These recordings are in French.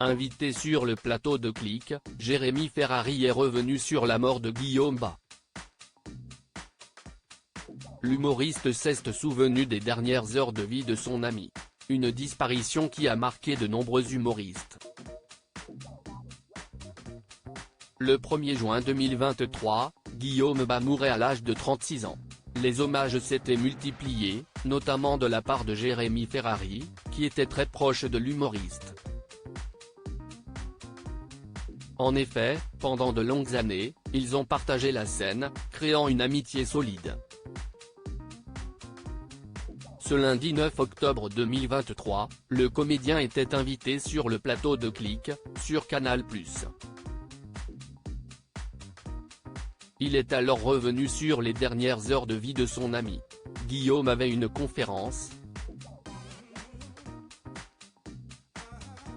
Invité sur le plateau de Click, Jérémy Ferrari est revenu sur la mort de Guillaume Bas. L'humoriste s'est souvenu des dernières heures de vie de son ami. Une disparition qui a marqué de nombreux humoristes. Le 1er juin 2023, Guillaume Bas mourait à l'âge de 36 ans. Les hommages s'étaient multipliés, notamment de la part de Jérémy Ferrari, qui était très proche de l'humoriste. En effet, pendant de longues années, ils ont partagé la scène, créant une amitié solide. Ce lundi 9 octobre 2023, le comédien était invité sur le plateau de Click, sur Canal+. Il est alors revenu sur les dernières heures de vie de son ami. Guillaume avait une conférence.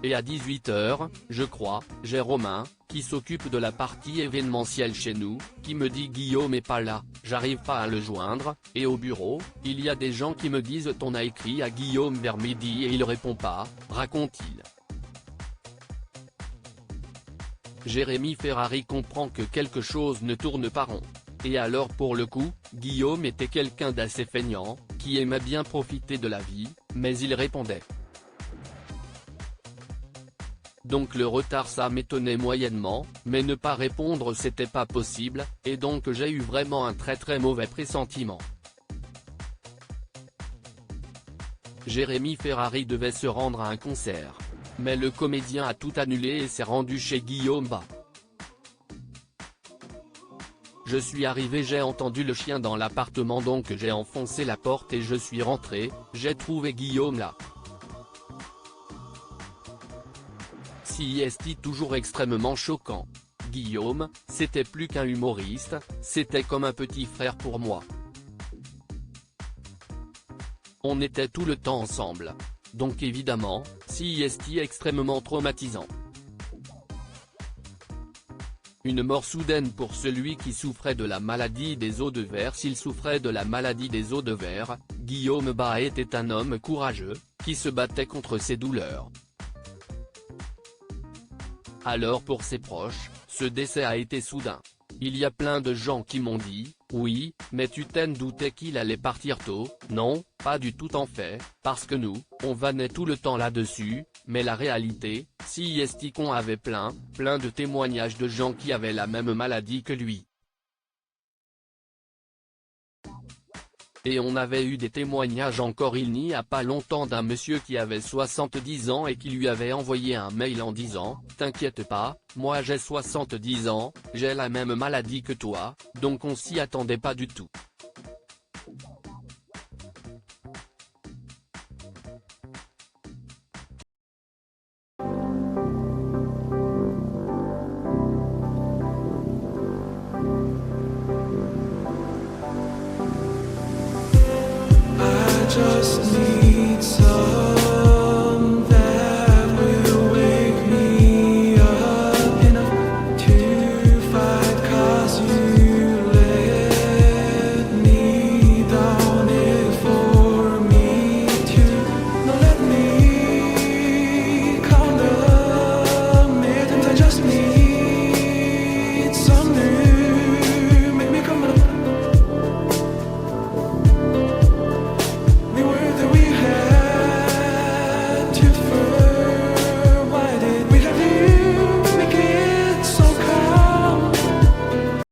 Et à 18h, je crois, j'ai Romain, qui s'occupe de la partie événementielle chez nous, qui me dit Guillaume est pas là, j'arrive pas à le joindre, et au bureau, il y a des gens qui me disent on a écrit à Guillaume vers midi et il répond pas, raconte-t-il. Jérémy Ferrari comprend que quelque chose ne tourne pas rond. Et alors pour le coup, Guillaume était quelqu'un d'assez feignant, qui aimait bien profiter de la vie, mais il répondait. Donc le retard ça m'étonnait moyennement, mais ne pas répondre c'était pas possible, et donc j'ai eu vraiment un très mauvais pressentiment. Jérémy Ferrari devait se rendre à un concert. Mais le comédien a tout annulé et s'est rendu chez Guillaume Bas. Je suis arrivé, j'ai entendu le chien dans l'appartement donc j'ai enfoncé la porte et je suis rentré, j'ai trouvé Guillaume là. CIST toujours extrêmement choquant. Guillaume, c'était plus qu'un humoriste, c'était comme un petit frère pour moi. On était tout le temps ensemble. Donc évidemment, CIST extrêmement traumatisant. Une mort soudaine pour celui qui souffrait de la maladie des os de verre. S'il souffrait de la maladie des os de verre, Guillaume Bas était un homme courageux, qui se battait contre ses douleurs. Alors pour ses proches, ce décès a été soudain. Il y a plein de gens qui m'ont dit, oui, mais tu t'en doutais qu'il allait partir tôt. Non, pas du tout en fait, parce que nous, on vannait tout le temps là-dessus, mais la réalité, CIST qu'on avait plein de témoignages de gens qui avaient la même maladie que lui. Et on avait eu des témoignages encore il n'y a pas longtemps d'un monsieur qui avait 70 ans et qui lui avait envoyé un mail en disant « T'inquiète pas, moi j'ai 70 ans, j'ai la même maladie que toi », donc on s'y attendait pas du tout. Just